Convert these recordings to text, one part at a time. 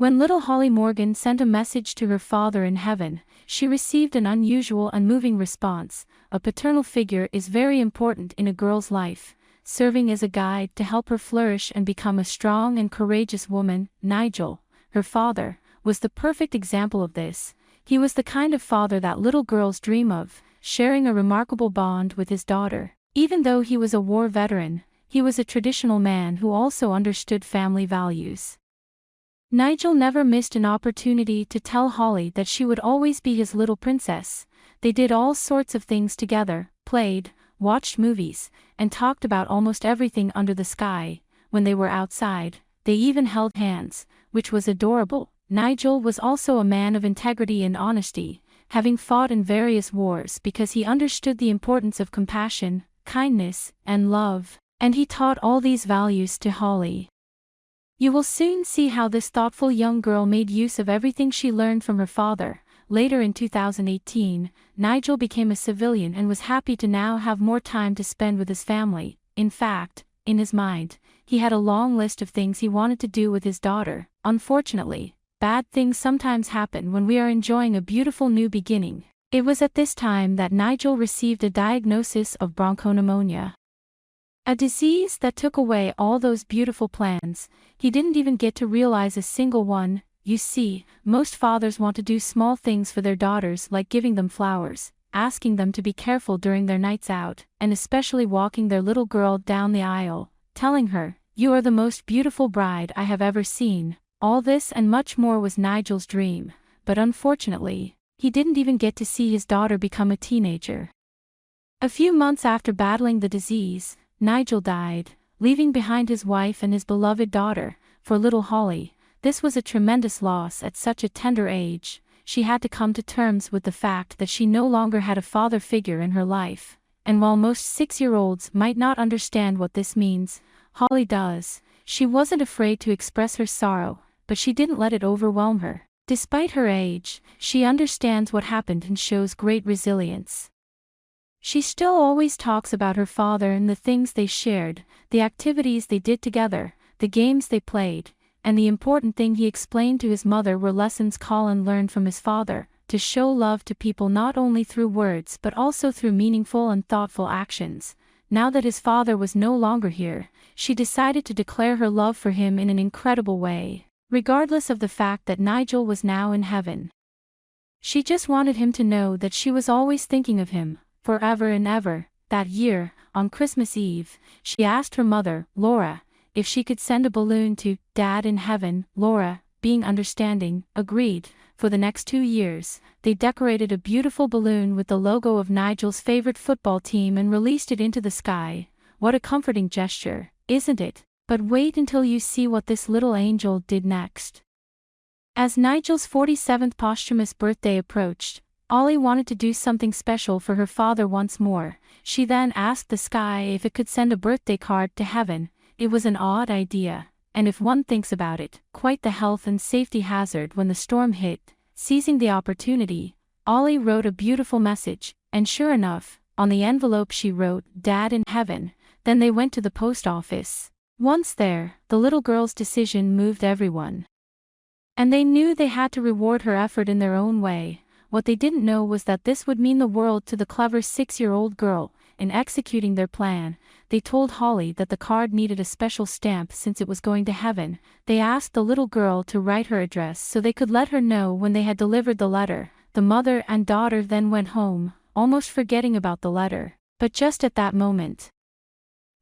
When little Holly Morgan sent a message to her father in heaven, she received an unusual and moving response. A paternal figure is very important in a girl's life, serving as a guide to help her flourish and become a strong and courageous woman. Nigel, her father, was the perfect example of this. He was the kind of father that little girls dream of, sharing a remarkable bond with his daughter. Even though he was a war veteran, he was a traditional man who also understood family values. Nigel never missed an opportunity to tell Holly that she would always be his little princess. They did all sorts of things together, played, watched movies, and talked about almost everything under the sky. When they were outside, they even held hands, which was adorable. Nigel was also a man of integrity and honesty, having fought in various wars because he understood the importance of compassion, kindness, and love, and he taught all these values to Holly. You will soon see how this thoughtful young girl made use of everything she learned from her father. Later in 2018, Nigel became a civilian and was happy to now have more time to spend with his family. In fact, in his mind, he had a long list of things he wanted to do with his daughter. Unfortunately, bad things sometimes happen when we are enjoying a beautiful new beginning. It was at this time that Nigel received a diagnosis of bronchopneumonia, a disease that took away all those beautiful plans. He didn't even get to realize a single one. You see, most fathers want to do small things for their daughters, like giving them flowers, asking them to be careful during their nights out, and especially walking their little girl down the aisle, telling her, "You are the most beautiful bride I have ever seen." All this and much more was Nigel's dream, but unfortunately, he didn't even get to see his daughter become a teenager. A few months after battling the disease, Nigel died, leaving behind his wife and his beloved daughter. For little Holly, this was a tremendous loss at such a tender age. She had to come to terms with the fact that she no longer had a father figure in her life, and while most 6-year-olds might not understand what this means, Holly does. She wasn't afraid to express her sorrow, but she didn't let it overwhelm her. Despite her age, she understands what happened and shows great resilience. She still always talks about her father and the things they shared, the activities they did together, the games they played, and the important thing he explained to his mother were lessons Colin learned from his father, to show love to people not only through words but also through meaningful and thoughtful actions. Now that his father was no longer here, she decided to declare her love for him in an incredible way, regardless of the fact that Nigel was now in heaven. She just wanted him to know that she was always thinking of him, forever and ever. That year, on Christmas Eve, she asked her mother, Laura, if she could send a balloon to Dad in heaven. Laura, being understanding, agreed. For the next 2 years, they decorated a beautiful balloon with the logo of Nigel's favorite football team and released it into the sky. What a comforting gesture, isn't it? But wait until you see what this little angel did next. As Nigel's 47th posthumous birthday approached, Ollie wanted to do something special for her father once more. She then asked the sky if it could send a birthday card to heaven. It was an odd idea, and if one thinks about it, quite the health and safety hazard when the storm hit. Seizing the opportunity, Ollie wrote a beautiful message, and sure enough, on the envelope she wrote, Dad in heaven. Then they went to the post office. Once there, the little girl's decision moved everyone, and they knew they had to reward her effort in their own way. What they didn't know was that this would mean the world to the clever 6-year-old girl. In executing their plan, they told Holly that the card needed a special stamp since it was going to heaven. They asked the little girl to write her address so they could let her know when they had delivered the letter. The mother and daughter then went home, almost forgetting about the letter. But just at that moment,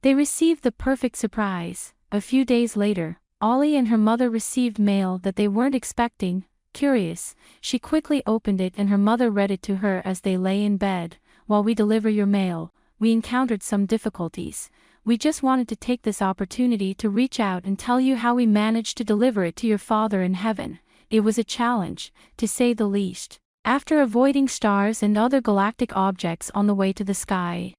they received the perfect surprise. A few days later, Ollie and her mother received mail that they weren't expecting. Curious, she quickly opened it and her mother read it to her as they lay in bed. While we deliver your mail, we encountered some difficulties. We just wanted to take this opportunity to reach out and tell you how we managed to deliver it to your father in heaven. It was a challenge, to say the least. After avoiding stars and other galactic objects on the way to the sky.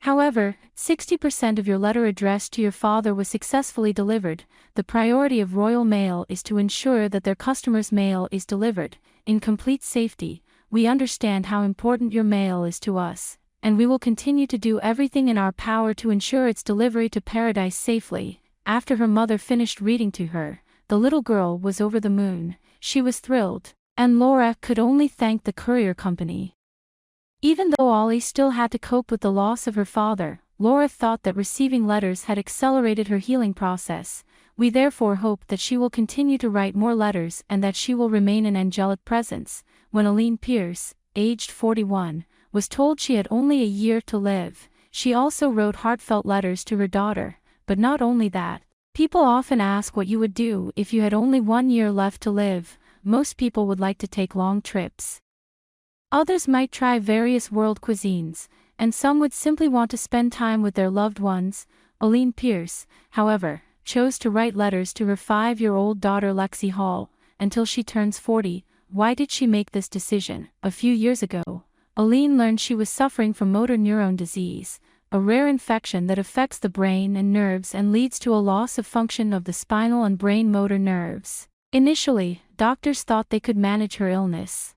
However, 60% of your letter addressed to your father was successfully delivered. The priority of Royal Mail is to ensure that their customers' mail is delivered in complete safety. We understand how important your mail is to us, and we will continue to do everything in our power to ensure its delivery to paradise safely. After her mother finished reading to her, the little girl was over the moon. She was thrilled, and Laura could only thank the courier company. Even though Ollie still had to cope with the loss of her father, Laura thought that receiving letters had accelerated her healing process. We therefore hope that she will continue to write more letters and that she will remain an angelic presence. When Eileen Pierce, aged 41, was told she had only a year to live, she also wrote heartfelt letters to her daughter. But not only that. People often ask what you would do if you had only 1 year left to live. Most people would like to take long trips. Others might try various world cuisines, and some would simply want to spend time with their loved ones. Eileen Pierce, however, chose to write letters to her 5-year-old daughter Lexi Hall, until she turns 40. Why did she make this decision? A few years ago, Eileen learned she was suffering from motor neuron disease, a rare infection that affects the brain and nerves and leads to a loss of function of the spinal and brain motor nerves. Initially, doctors thought they could manage her illness.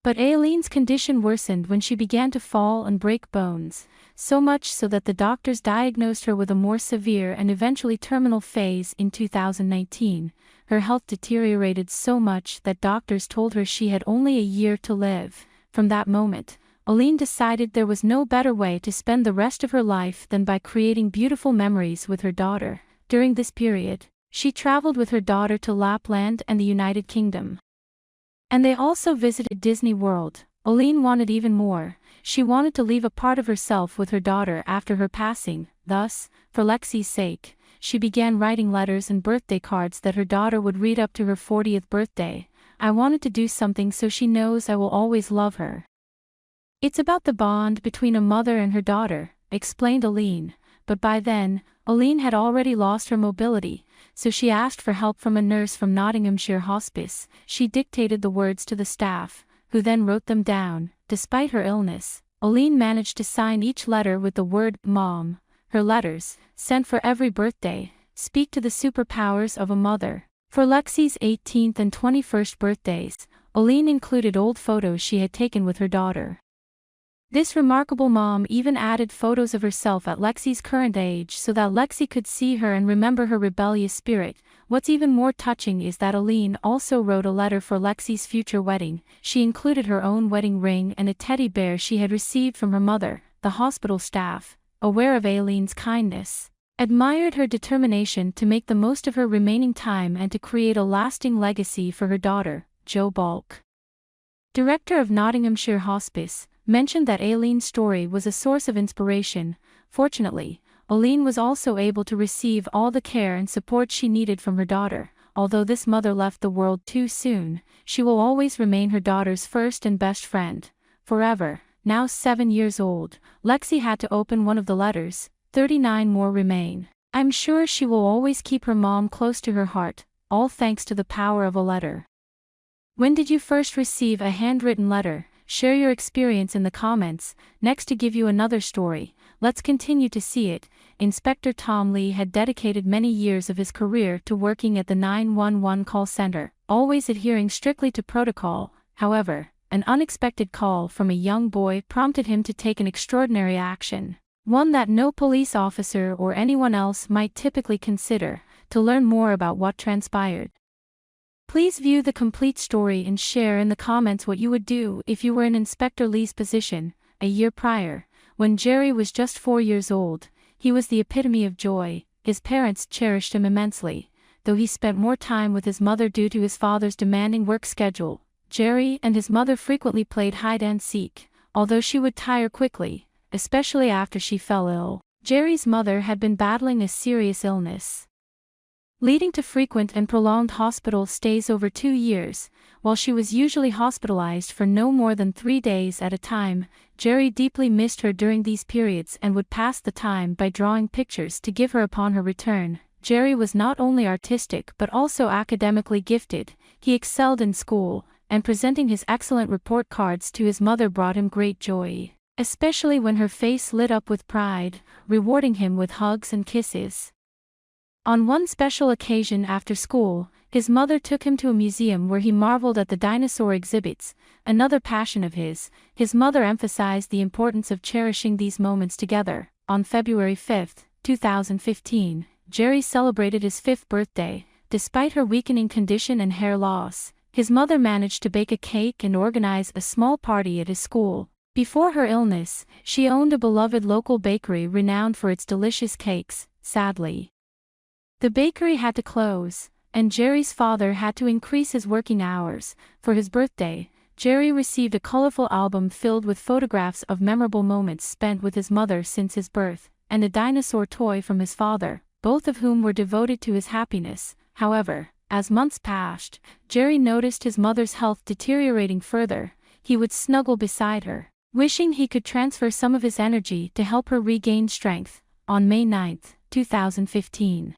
But Aileen's condition worsened when she began to fall and break bones, so much so that the doctors diagnosed her with a more severe and eventually terminal phase in 2019. Her health deteriorated so much that doctors told her she had only a year to live. From that moment, Eileen decided there was no better way to spend the rest of her life than by creating beautiful memories with her daughter. During this period, she traveled with her daughter to Lapland and the United Kingdom. And they also visited Disney World. Eileen wanted even more. She wanted to leave a part of herself with her daughter after her passing. Thus, for Lexi's sake, she began writing letters and birthday cards that her daughter would read up to her 40th birthday. I wanted to do something so she knows I will always love her. It's about the bond between a mother and her daughter, explained Eileen. But by then, Eileen had already lost her mobility, so she asked for help from a nurse from Nottinghamshire Hospice. She dictated the words to the staff, who then wrote them down. Despite her illness, Eileen managed to sign each letter with the word Mom. Her letters, sent for every birthday, speak to the superpowers of a mother. For Lexi's 18th and 21st birthdays, Eileen included old photos she had taken with her daughter. This remarkable mom even added photos of herself at Lexi's current age so that Lexi could see her and remember her rebellious spirit. What's even more touching is that Eileen also wrote a letter for Lexi's future wedding. She included her own wedding ring and a teddy bear she had received from her mother. The hospital staff, aware of Aileen's kindness, admired her determination to make the most of her remaining time and to create a lasting legacy for her daughter. Joe Balk, director of Nottinghamshire Hospice, mentioned that Aileen's story was a source of inspiration. Fortunately, Eileen was also able to receive all the care and support she needed from her daughter. Although this mother left the world too soon, she will always remain her daughter's first and best friend. Forever. Now 7 years old, Lexi had to open one of the letters. 39 more remain. I'm sure she will always keep her mom close to her heart, all thanks to the power of a letter. When did you first receive a handwritten letter? Share your experience in the comments. Next, to give you another story, let's continue to see it. Inspector Tom Lee had dedicated many years of his career to working at the 911 call center, always adhering strictly to protocol. However, an unexpected call from a young boy prompted him to take an extraordinary action, one that no police officer or anyone else might typically consider. To learn more about what transpired, please view the complete story and share in the comments what you would do if you were in Inspector Lee's position. A year prior, when Jerry was just 4 years old, he was the epitome of joy. His parents cherished him immensely. Though he spent more time with his mother due to his father's demanding work schedule, Jerry and his mother frequently played hide and seek. Although she would tire quickly, especially after she fell ill, Jerry's mother had been battling a serious illness, leading to frequent and prolonged hospital stays over 2 years. While she was usually hospitalized for no more than 3 days at a time, Jerry deeply missed her during these periods and would pass the time by drawing pictures to give her upon her return. Jerry was not only artistic but also academically gifted. He excelled in school, and presenting his excellent report cards to his mother brought him great joy, especially when her face lit up with pride, rewarding him with hugs and kisses. On one special occasion after school, his mother took him to a museum where he marveled at the dinosaur exhibits, another passion of his. His mother emphasized the importance of cherishing these moments together. On February 5, 2015, Jerry celebrated his 5th birthday. despite her weakening condition and hair loss, his mother managed to bake a cake and organize a small party at his school. Before her illness, she owned a beloved local bakery renowned for its delicious cakes. Sadly, the bakery had to close, and Jerry's father had to increase his working hours. For his birthday, Jerry received a colorful album filled with photographs of memorable moments spent with his mother since his birth, and a dinosaur toy from his father, both of whom were devoted to his happiness. However, as months passed, Jerry noticed his mother's health deteriorating further. He would snuggle beside her, wishing he could transfer some of his energy to help her regain strength. On May 9, 2015.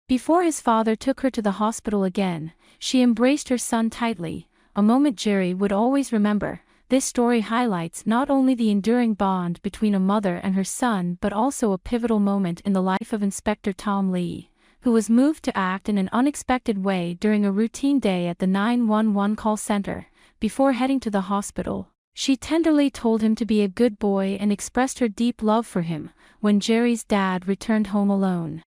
Before his father took her to the hospital again, she embraced her son tightly, a moment Jerry would always remember. This story highlights not only the enduring bond between a mother and her son but also a pivotal moment in the life of Inspector Tom Lee, who was moved to act in an unexpected way during a routine day at the 911 call center. Before heading to the hospital, she tenderly told him to be a good boy and expressed her deep love for him. When Jerry's dad returned home alone,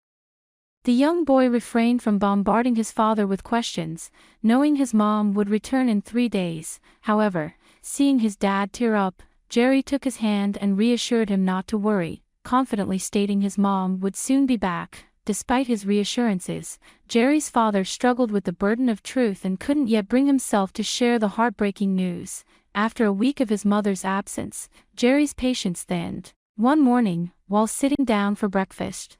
the young boy refrained from bombarding his father with questions, knowing his mom would return in 3 days. However, seeing his dad tear up, Jerry took his hand and reassured him not to worry, confidently stating his mom would soon be back. Despite his reassurances, Jerry's father struggled with the burden of truth and couldn't yet bring himself to share the heartbreaking news. After a week of his mother's absence, Jerry's patience thinned. One morning, while sitting down for breakfast,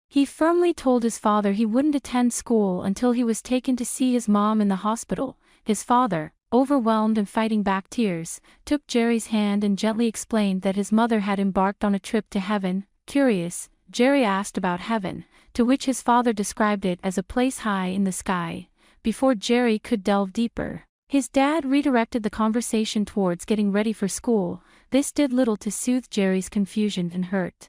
he firmly told his father he wouldn't attend school until he was taken to see his mom in the hospital. His father, overwhelmed and fighting back tears, took Jerry's hand and gently explained that his mother had embarked on a trip to heaven. Curious, Jerry asked about heaven, to which his father described it as a place high in the sky. Before Jerry could delve deeper, his dad redirected the conversation towards getting ready for school. This did little to soothe Jerry's confusion and hurt.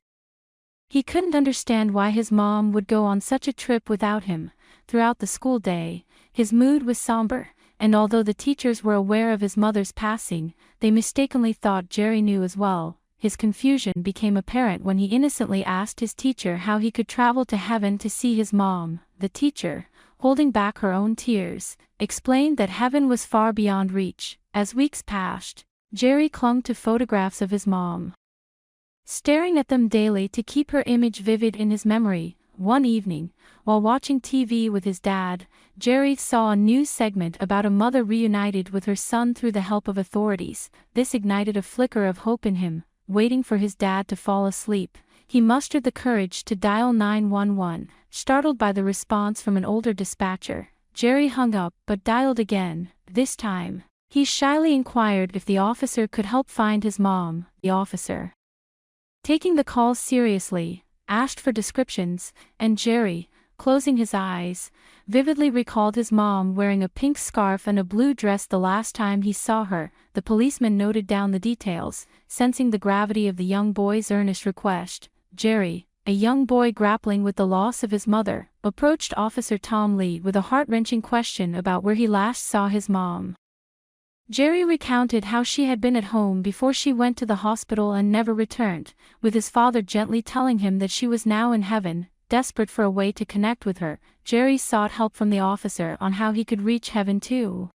He couldn't understand why his mom would go on such a trip without him. Throughout the school day, his mood was somber, and although the teachers were aware of his mother's passing, they mistakenly thought Jerry knew as well. His confusion became apparent when he innocently asked his teacher how he could travel to heaven to see his mom. The teacher, holding back her own tears, explained that heaven was far beyond reach. As weeks passed, Jerry clung to photographs of his mom, staring at them daily to keep her image vivid in his memory. One evening, while watching TV with his dad, Jerry saw a news segment about a mother reunited with her son through the help of authorities. This ignited a flicker of hope in him. Waiting for his dad to fall asleep, he mustered the courage to dial 911. Startled by the response from an older dispatcher, Jerry hung up but dialed again. This time, he shyly inquired if the officer could help find his mom. The officer, taking the call seriously, asked for descriptions, and Jerry, closing his eyes, vividly recalled his mom wearing a pink scarf and a blue dress the last time he saw her. The policeman noted down the details, sensing the gravity of the young boy's earnest request. Jerry, a young boy grappling with the loss of his mother, approached Officer Tom Lee with a heart-wrenching question about where he last saw his mom. Jerry recounted how she had been at home before she went to the hospital and never returned, with his father gently telling him that she was now in heaven. Desperate for a way to connect with her, Jerry sought help from the officer on how he could reach heaven too.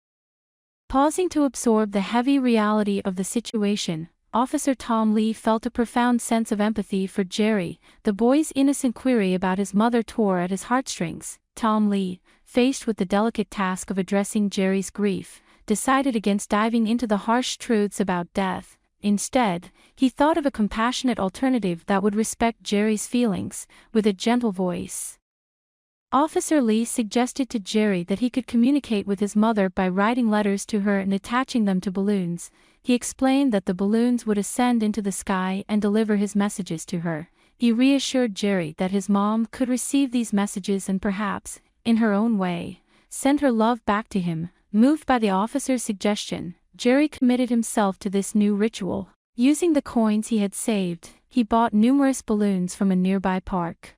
Pausing to absorb the heavy reality of the situation, Officer Tom Lee felt a profound sense of empathy for Jerry. The boy's innocent query about his mother tore at his heartstrings. Tom Lee, faced with the delicate task of addressing Jerry's grief, decided against diving into the harsh truths about death. Instead, he thought of a compassionate alternative that would respect Jerry's feelings. With a gentle voice, Officer Lee suggested to Jerry that he could communicate with his mother by writing letters to her and attaching them to balloons. He explained that the balloons would ascend into the sky and deliver his messages to her. He reassured Jerry that his mom could receive these messages and perhaps, in her own way, send her love back to him. Moved by the officer's suggestion, Jerry committed himself to this new ritual. Using the coins he had saved, he bought numerous balloons from a nearby park.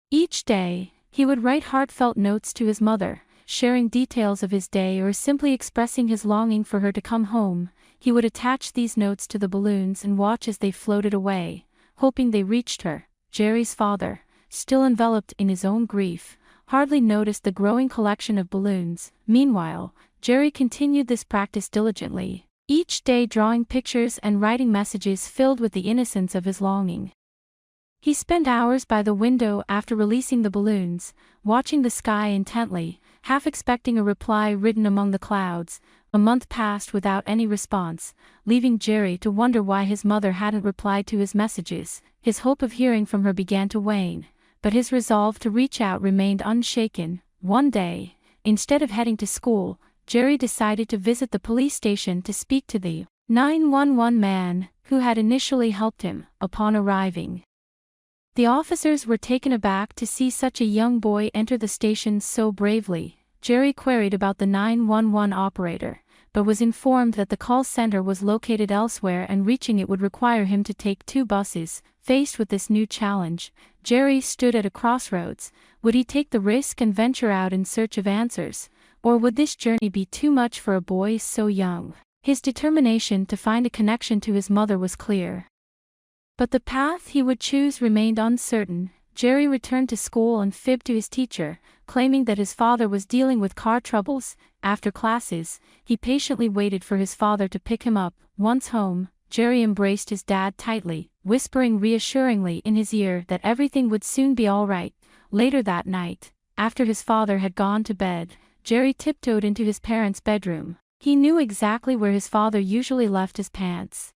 Each day, he would write heartfelt notes to his mother, sharing details of his day or simply expressing his longing for her to come home. He would attach these notes to the balloons and watch as they floated away, hoping they reached her. Jerry's father, still enveloped in his own grief, hardly noticed the growing collection of balloons. Meanwhile, Jerry continued this practice diligently, each day drawing pictures and writing messages filled with the innocence of his longing. He spent hours by the window after releasing the balloons, watching the sky intently, half expecting a reply written among the clouds. A month passed without any response, leaving Jerry to wonder why his mother hadn't replied to his messages. His hope of hearing from her began to wane, but his resolve to reach out remained unshaken. One day, instead of heading to school, Jerry decided to visit the police station to speak to the 911 man, who had initially helped him. Upon arriving, the officers were taken aback to see such a young boy enter the station so bravely. Jerry queried about the 911 operator, but was informed that the call center was located elsewhere and reaching it would require him to take 2 buses. Faced with this new challenge, Jerry stood at a crossroads. Would he take the risk and venture out in search of answers, or would this journey be too much for a boy so young? His determination to find a connection to his mother was clear, but the path he would choose remained uncertain. Jerry returned to school and fibbed to his teacher, claiming that his father was dealing with car troubles. After classes, he patiently waited for his father to pick him up. Once home, Jerry embraced his dad tightly, whispering reassuringly in his ear that everything would soon be all right. Later that night, after his father had gone to bed, Jerry tiptoed into his parents' bedroom. He knew exactly where his father usually left his pants.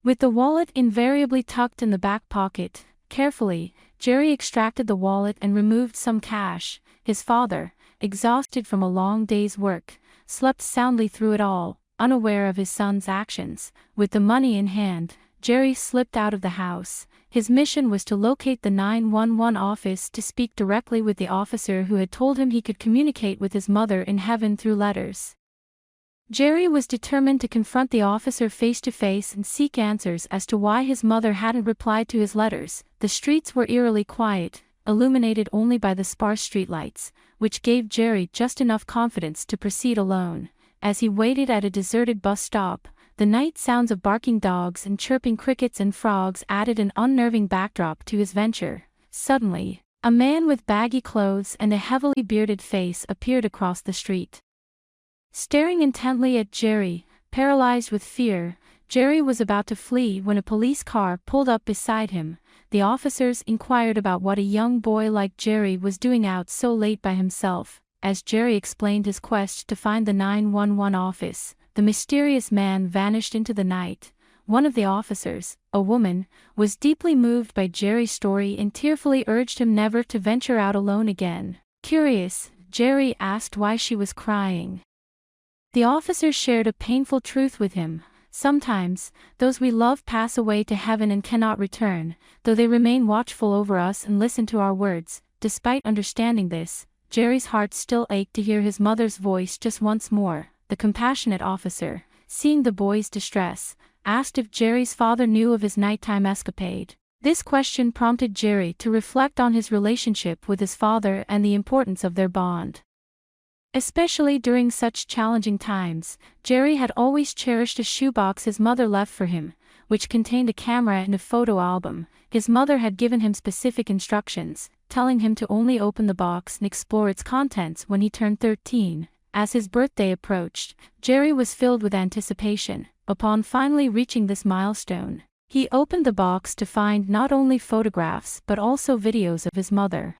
With the wallet invariably tucked in the back pocket, carefully, Jerry extracted the wallet and removed some cash. His father, exhausted from a long day's work, slept soundly through it all, unaware of his son's actions. With the money in hand, Jerry slipped out of the house. His mission was to locate the 911 office to speak directly with the officer who had told him he could communicate with his mother in heaven through letters. Jerry was determined to confront the officer face to face and seek answers as to why his mother hadn't replied to his letters. The streets were eerily quiet, illuminated only by the sparse streetlights, which gave Jerry just enough confidence to proceed alone. As he waited at a deserted bus stop, the night sounds of barking dogs and chirping crickets and frogs added an unnerving backdrop to his venture. Suddenly, a man with baggy clothes and a heavily bearded face appeared across the street. Staring intently at Jerry, paralyzed with fear, Jerry was about to flee when a police car pulled up beside him. The officers inquired about what a young boy like Jerry was doing out so late by himself. As Jerry explained his quest to find the 911 office, the mysterious man vanished into the night. One of the officers, a woman, was deeply moved by Jerry's story and tearfully urged him never to venture out alone again. Curious, Jerry asked why she was crying. The officer shared a painful truth with him. Sometimes, those we love pass away to heaven and cannot return, though they remain watchful over us and listen to our words. Despite understanding this, Jerry's heart still ached to hear his mother's voice just once more. The compassionate officer, seeing the boy's distress, asked if Jerry's father knew of his nighttime escapade. This question prompted Jerry to reflect on his relationship with his father and the importance of their bond. Especially during such challenging times, Jerry had always cherished a shoebox his mother left for him, which contained a camera and a photo album. His mother had given him specific instructions, telling him to only open the box and explore its contents when he turned 13. As his birthday approached, Jerry was filled with anticipation. Upon finally reaching this milestone, he opened the box to find not only photographs but also videos of his mother.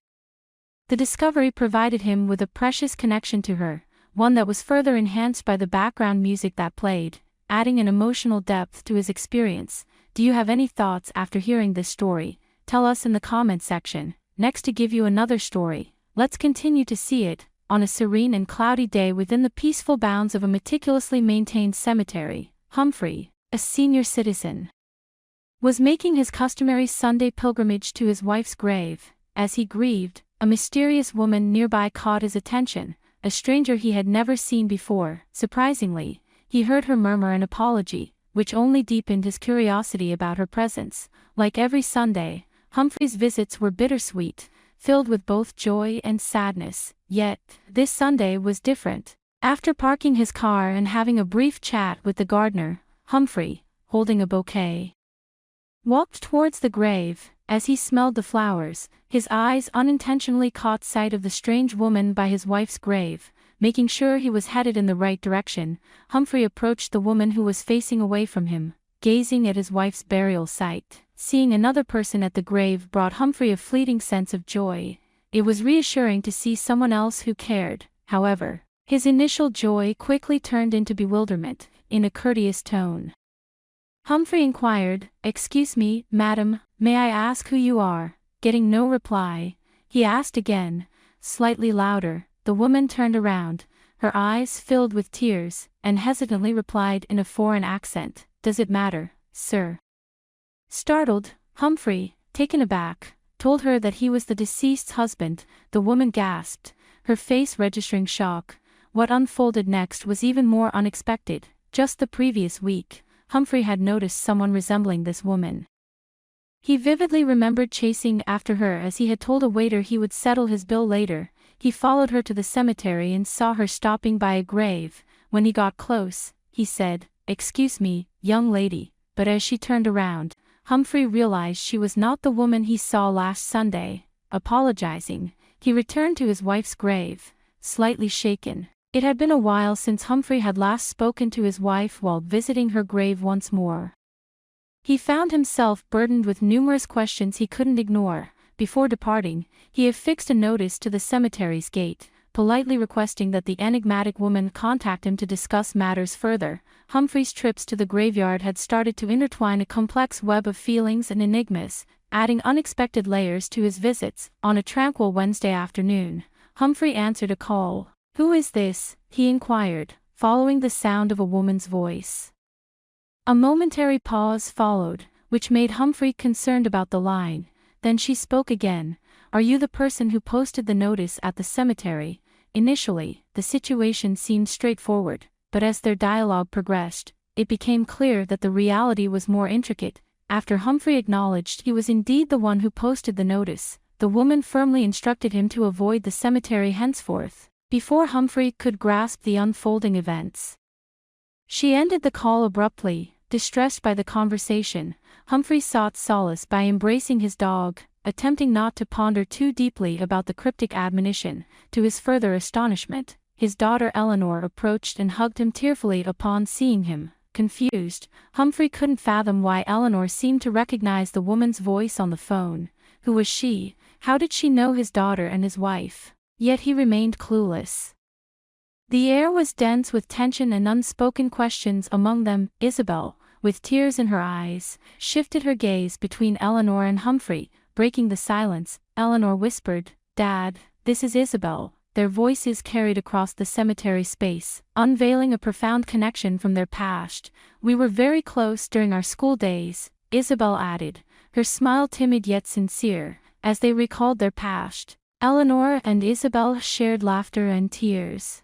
The discovery provided him with a precious connection to her, one that was further enhanced by the background music that played, adding an emotional depth to his experience. Do you have any thoughts after hearing this story? Tell us in the comment section. Next, to give you another story, let's continue to see it. On a serene and cloudy day within the peaceful bounds of a meticulously maintained cemetery, Humphrey, a senior citizen, was making his customary Sunday pilgrimage to his wife's grave. As he grieved, a mysterious woman nearby caught his attention, a stranger he had never seen before. Surprisingly, he heard her murmur an apology, which only deepened his curiosity about her presence. Like every Sunday, Humphrey's visits were bittersweet, filled with both joy and sadness. Yet, this Sunday was different. After parking his car and having a brief chat with the gardener, Humphrey, holding a bouquet, walked towards the grave. As he smelled the flowers, his eyes unintentionally caught sight of the strange woman by his wife's grave. Making sure he was headed in the right direction, Humphrey approached the woman who was facing away from him, gazing at his wife's burial site. Seeing another person at the grave brought Humphrey a fleeting sense of joy. It was reassuring to see someone else who cared. However, his initial joy quickly turned into bewilderment. In a courteous tone, Humphrey inquired, "Excuse me, madam, may I ask who you are?" Getting no reply, he asked again, slightly louder. The woman turned around, her eyes filled with tears, and hesitantly replied in a foreign accent, "Does it matter, sir?" Startled, Humphrey, taken aback, told her that he was the deceased's husband. The woman gasped, her face registering shock. What unfolded next was even more unexpected. Just the previous week, Humphrey had noticed someone resembling this woman. He vividly remembered chasing after her as he had told a waiter he would settle his bill later. He followed her to the cemetery and saw her stopping by a grave. When he got close, he said, "Excuse me, young lady," but as she turned around, Humphrey realized she was not the woman he saw last Sunday. Apologizing, he returned to his wife's grave, slightly shaken. It had been a while since Humphrey had last spoken to his wife while visiting her grave once more. He found himself burdened with numerous questions he couldn't ignore. Before departing, he affixed a notice to the cemetery's gate, politely requesting that the enigmatic woman contact him to discuss matters further. Humphrey's trips to the graveyard had started to intertwine a complex web of feelings and enigmas, adding unexpected layers to his visits. On a tranquil Wednesday afternoon, Humphrey answered a call. "Who is this?" he inquired, following the sound of a woman's voice. A momentary pause followed, which made Humphrey concerned about the line. Then she spoke again. "Are you the person who posted the notice at the cemetery?" Initially, the situation seemed straightforward, but as their dialogue progressed, it became clear that the reality was more intricate. After Humphrey acknowledged he was indeed the one who posted the notice, the woman firmly instructed him to avoid the cemetery henceforth. Before Humphrey could grasp the unfolding events, she ended the call abruptly. Distressed by the conversation, Humphrey sought solace by embracing his dog, attempting not to ponder too deeply about the cryptic admonition. To his further astonishment, his daughter Eleanor approached and hugged him tearfully upon seeing him. Confused, Humphrey couldn't fathom why Eleanor seemed to recognize the woman's voice on the phone. Who was she? How did she know his daughter and his wife? Yet he remained clueless. The air was dense with tension and unspoken questions among them. Isabel, with tears in her eyes, shifted her gaze between Eleanor and Humphrey. Breaking the silence, Eleanor whispered, "Dad, this is Isabel." Their voices carried across the cemetery space, unveiling a profound connection from their past. "We were very close during our school days," Isabel added, her smile timid yet sincere, as they recalled their past. Eleanor and Isabel shared laughter and tears,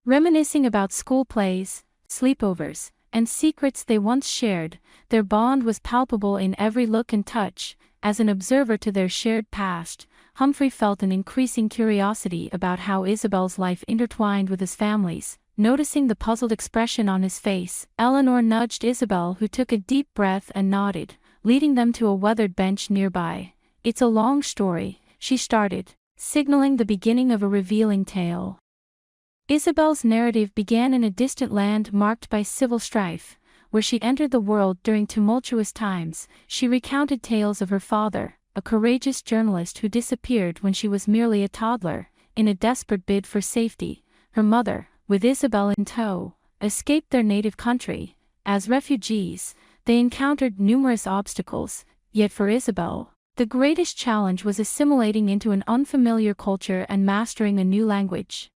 reminiscing about school plays, sleepovers, and secrets they once shared. Their bond was palpable in every look and touch. As an observer to their shared past, Humphrey felt an increasing curiosity about how Isabel's life intertwined with his family's. Noticing the puzzled expression on his face, Eleanor nudged Isabel, who took a deep breath and nodded, leading them to a weathered bench nearby. "It's a long story," she started, signaling the beginning of a revealing tale. Isabel's narrative began in a distant land marked by civil strife, where she entered the world during tumultuous times. She recounted tales of her father, a courageous journalist who disappeared when she was merely a toddler, in a desperate bid for safety. Her mother, with Isabel in tow, escaped their native country. As refugees, they encountered numerous obstacles, yet for Isabel, the greatest challenge was assimilating into an unfamiliar culture and mastering a new language.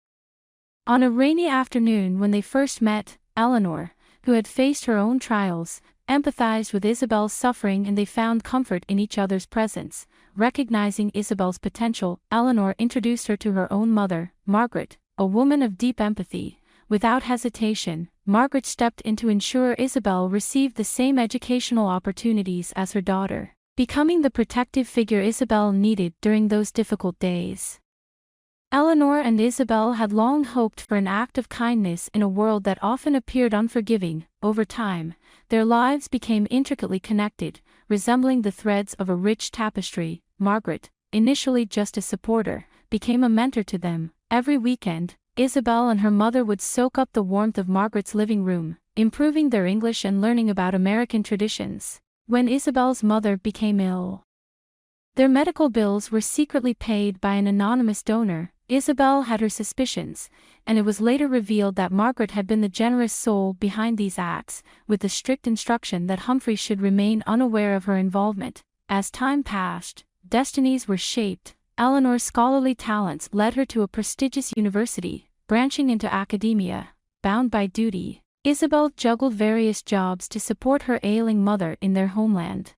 On a rainy afternoon when they first met, Eleanor, who had faced her own trials, empathized with Isabel's suffering, and they found comfort in each other's presence. Recognizing Isabel's potential, Eleanor introduced her to her own mother, Margaret, a woman of deep empathy. Without hesitation, Margaret stepped in to ensure Isabel received the same educational opportunities as her daughter, becoming the protective figure Isabel needed during those difficult days. Eleanor and Isabel had long hoped for an act of kindness in a world that often appeared unforgiving. Over time, their lives became intricately connected, resembling the threads of a rich tapestry. Margaret, initially just a supporter, became a mentor to them. Every weekend, Isabel and her mother would soak up the warmth of Margaret's living room, improving their English and learning about American traditions. When Isabel's mother became ill, their medical bills were secretly paid by an anonymous donor. Isabel had her suspicions, and it was later revealed that Margaret had been the generous soul behind these acts, with the strict instruction that Humphrey should remain unaware of her involvement. As time passed, destinies were shaped. Eleanor's scholarly talents led her to a prestigious university, branching into academia. Bound by duty, Isabel juggled various jobs to support her ailing mother in their homeland,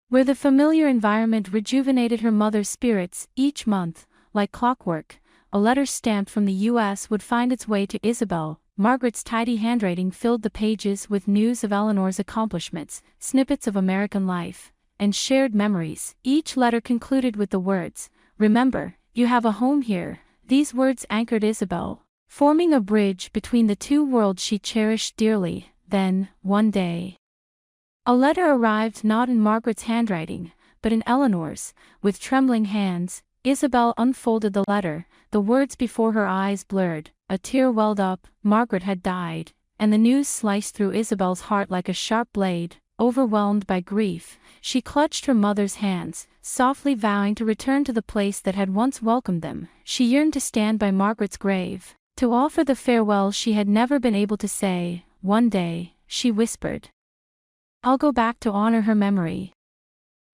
where the familiar environment rejuvenated her mother's spirits. Each month, like clockwork, a letter stamped from the U.S. would find its way to Isabel. Margaret's tidy handwriting filled the pages with news of Eleanor's accomplishments, snippets of American life, and shared memories. Each letter concluded with the words, "Remember, you have a home here." These words anchored Isabel, forming a bridge between the two worlds she cherished dearly. Then, one day, a letter arrived, not in Margaret's handwriting, but in Eleanor's. With trembling hands, Isabel unfolded the letter. The words before her eyes blurred. A tear welled up. Margaret had died, and the news sliced through Isabel's heart like a sharp blade. Overwhelmed by grief, she clutched her mother's hands, softly vowing to return to the place that had once welcomed them. She yearned to stand by Margaret's grave, to offer the farewell she had never been able to say. "One day," she whispered, "I'll go back to honor her memory."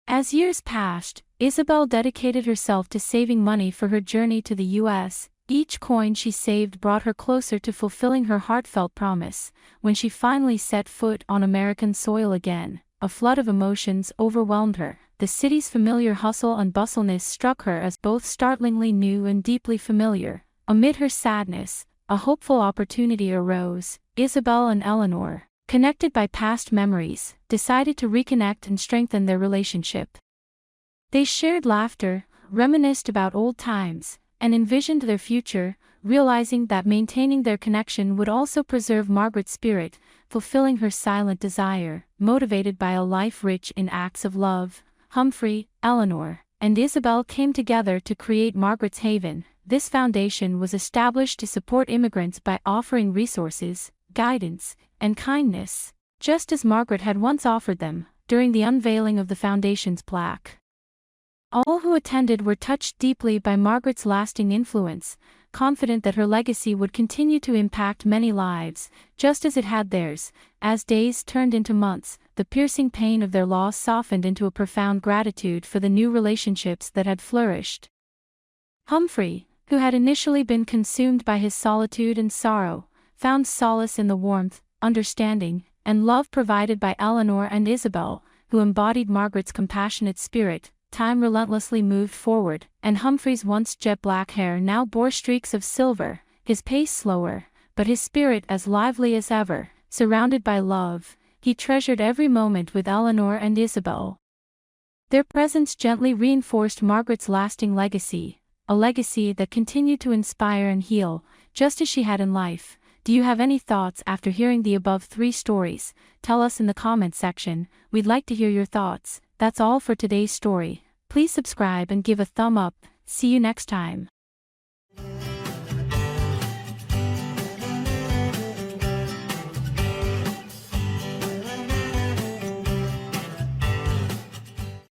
As years passed, Isabel dedicated herself to saving money for her journey to the U.S. Each coin she saved brought her closer to fulfilling her heartfelt promise. When she finally set foot on American soil again, a flood of emotions overwhelmed her. The city's familiar hustle and bustleness struck her as both startlingly new and deeply familiar. Amid her sadness, a hopeful opportunity arose. Isabel and Eleanor, connected by past memories, decided to reconnect and strengthen their relationship. They shared laughter, reminisced about old times, and envisioned their future, realizing that maintaining their connection would also preserve Margaret's spirit, fulfilling her silent desire. Motivated by a life rich in acts of love, Humphrey, Eleanor, and Isabel came together to create Margaret's Haven. This foundation was established to support immigrants by offering resources, guidance, and kindness, just as Margaret had once offered them. During the unveiling of the foundation's plaque, all who attended were touched deeply by Margaret's lasting influence, confident that her legacy would continue to impact many lives, just as it had theirs. As days turned into months, the piercing pain of their loss softened into a profound gratitude for the new relationships that had flourished. Humphrey, who had initially been consumed by his solitude and sorrow, found solace in the warmth, understanding, and love provided by Eleanor and Isabel, who embodied Margaret's compassionate spirit. Time relentlessly moved forward, and Humphrey's once jet-black hair now bore streaks of silver, his pace slower, but his spirit as lively as ever. Surrounded by love, he treasured every moment with Eleanor and Isabel. Their presence gently reinforced Margaret's lasting legacy, a legacy that continued to inspire and heal, just as she had in life. Do you have any thoughts after hearing the above 3 stories? Tell us in the comments section. We'd like to hear your thoughts. That's all for today's story. Please subscribe and give a thumb up. See you next time.